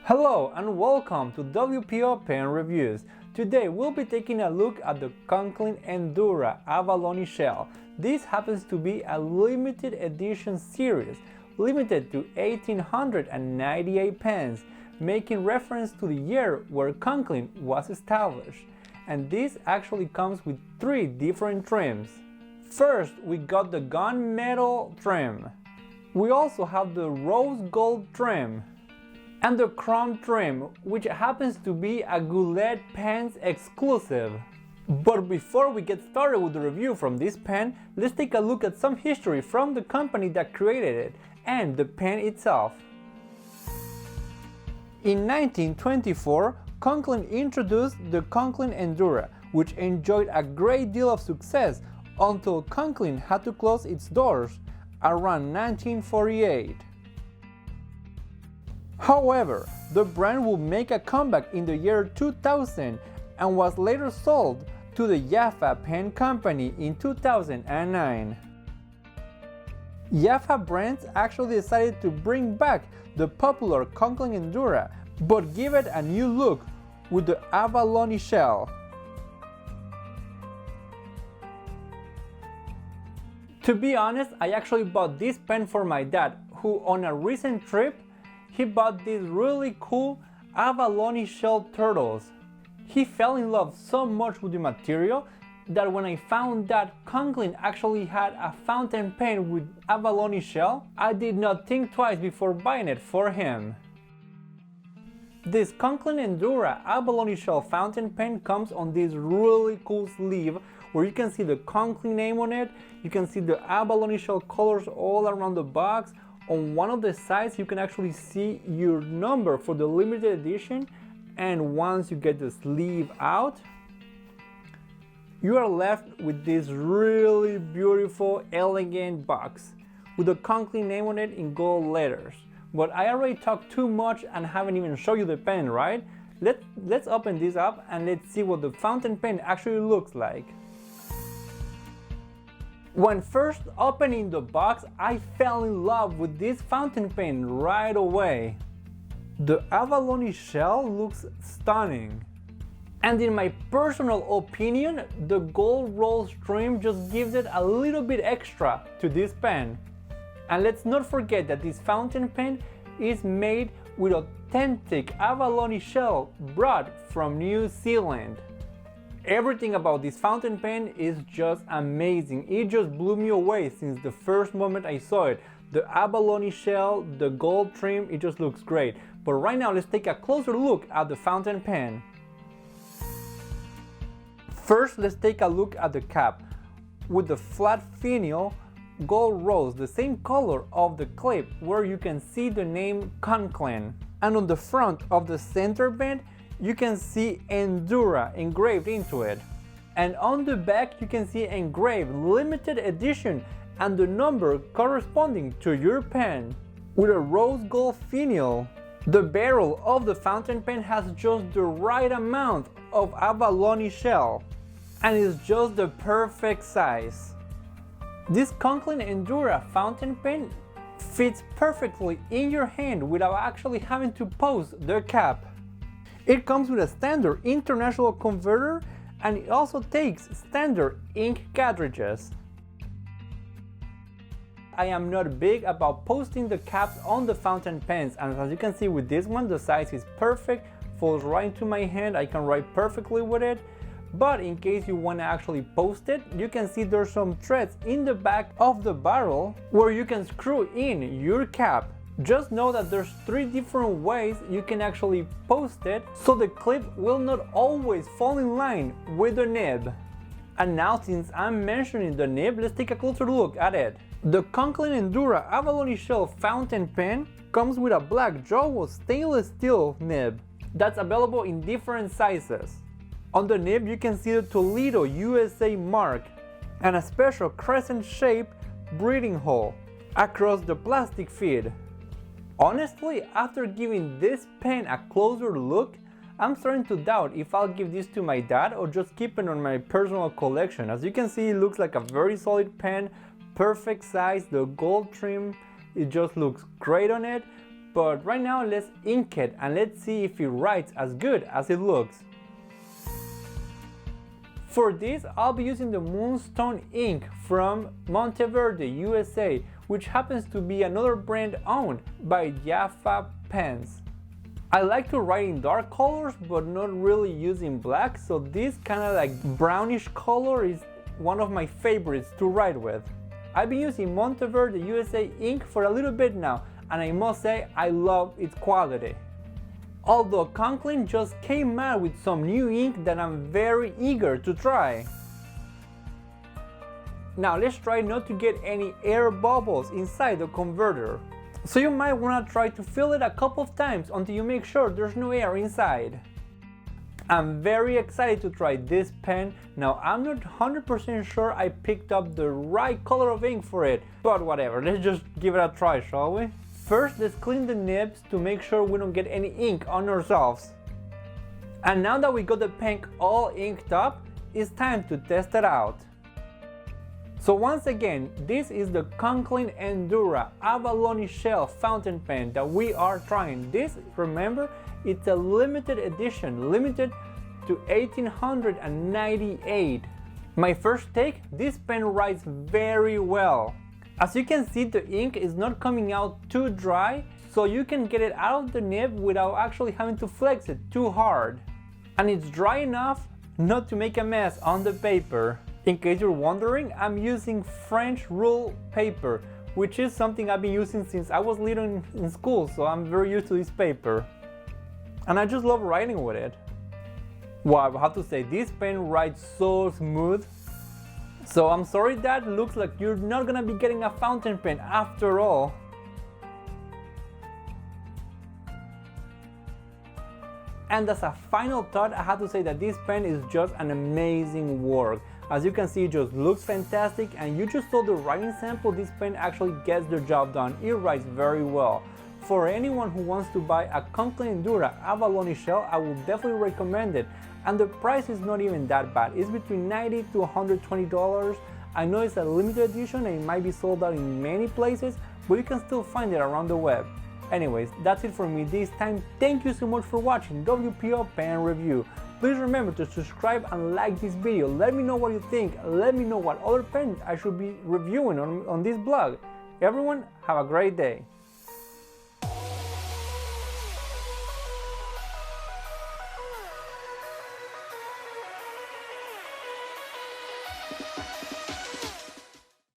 Hello and welcome to WPO Pen Reviews. Today we'll be taking a look at the Conklin Endura Abalone Shell. This happens to be a limited edition series, limited to 1898 pens, making reference to the year where Conklin was established. And this actually comes with three different trims. First, we got the gunmetal trim. We also have the rose gold trim and the chrome trim, which happens to be a Goulet Pens exclusive. But before we get started with the review from this pen, let's take a look at some history from the company that created it and the pen itself. In 1924, Conklin introduced the Conklin Endura, which enjoyed a great deal of success until Conklin had to close its doors around 1948. However, the brand would make a comeback in the year 2000 and was later sold to the Jaffa Pen Company in 2009. Jaffa Brands actually decided to bring back the popular Conklin Endura, but give it a new look with the Abalone Shell. To be honest, I actually bought this pen for my dad, who on a recent trip he bought these really cool abalone shell turtles. He fell in love so much with the material that when I found that Conklin actually had a fountain pen with abalone shell, I did not think twice before buying it for him. This Conklin Endura Abalone Shell fountain pen comes on this really cool sleeve where you can see the Conklin name on it, you can see the abalone shell colors all around the box. On one of the sides you can actually see your number for the limited edition, and once you get the sleeve out, you are left with this really beautiful, elegant box with the Conklin name on it in gold letters. But I already talked too much and haven't even shown you the pen, right? Let's open this up and let's see what the fountain pen actually looks like. When first opening the box, I fell in love with this fountain pen right away. The abalone shell looks stunning. And in my personal opinion, the gold rose trim just gives it a little bit extra to this pen. And let's not forget that this fountain pen is made with authentic abalone shell brought from New Zealand. Everything about this fountain pen is just amazing. It just blew me away since the first moment I saw it. The abalone shell, the gold trim, it just looks great. But right now let's take a closer look at the fountain pen. First, let's take a look at the cap with the flat finial gold rose, the same color of the clip where you can see the name Conklin. And on the front of the center band you can see Endura engraved into it. And on the back you can see engraved limited edition and the number corresponding to your pen with a rose gold finial. The barrel of the fountain pen has just the right amount of abalone shell and is just the perfect size. This Conklin Endura fountain pen fits perfectly in your hand without actually having to pose the cap. It comes with a standard international converter and it also takes standard ink cartridges. I am not big about posting the caps on the fountain pens, and as you can see with this one, the size is perfect, falls right into my hand, I can write perfectly with it. But in case you want to actually post it, you can see there's some threads in the back of the barrel where you can screw in your cap. Just know that there's three different ways you can actually post it, so the clip will not always fall in line with the nib. And now, since I'm mentioning the nib, let's take a closer look at it. The Conklin Endura Abalone Shell fountain pen comes with a black Jawa stainless steel nib that's available in different sizes. On the nib you can see the Toledo, USA mark and a special crescent-shaped breathing hole across the plastic feed. Honestly, after giving this pen a closer look, I'm starting to doubt if I'll give this to my dad or just keep it on my personal collection. As you can see, it looks like a very solid pen, perfect size, the gold trim, it just looks great on it. but right now let's ink it and let's see if it writes as good as it looks. For this, I'll be using the Moonstone ink from Monteverde, USA, which happens to be another brand owned by Jaffa Pens. I like to write in dark colors, but not really using black, so this kind of like brownish color is one of my favorites to write with. I've been using Monteverde USA ink for a little bit now, and I must say I love its quality. Although Conklin just came out with some new ink that I'm very eager to try. Now let's try not to get any air bubbles inside the converter. So you might want to try to fill it a couple of times until you make sure there's no air inside. I'm very excited to try this pen. Now I'm not 100% sure I picked up the right color of ink for it, but whatever, let's just give it a try, shall we? First, let's clean the nibs to make sure we don't get any ink on ourselves. And now that we got the pen all inked up, it's time to test it out. So once again, this is the Conklin Endura Abalone Shell fountain pen that we are trying. This, remember, it's a limited edition, limited to 1898. My first take, this pen writes very well. As you can see, the ink is not coming out too dry, so you can get it out of the nib without actually having to flex it too hard. And it's dry enough not to make a mess on the paper. In case you're wondering, I'm using French rule paper, which is something I've been using since I was little in school, so I'm very used to this paper. And I just love writing with it. Wow, I have to say, this pen writes so smooth. So I'm sorry that looks like you're not gonna be getting a fountain pen after all. And as a final thought, I have to say that this pen is just an amazing work. As you can see, it just looks fantastic, and you just saw the writing sample. This pen actually gets the job done. It writes very well. For anyone who wants to buy a Conklin Endura Abalone Shell, I would definitely recommend it. And the price is not even that bad. It's between $90 to $120. I know it's a limited edition and it might be sold out in many places, but you can still find it around the web. Anyways, that's it for me this time. Thank you so much for watching WPO Pen Review. Please remember to subscribe and like this video. Let me know what you think. Let me know what other pens I should be reviewing on this blog. Everyone, have a great day.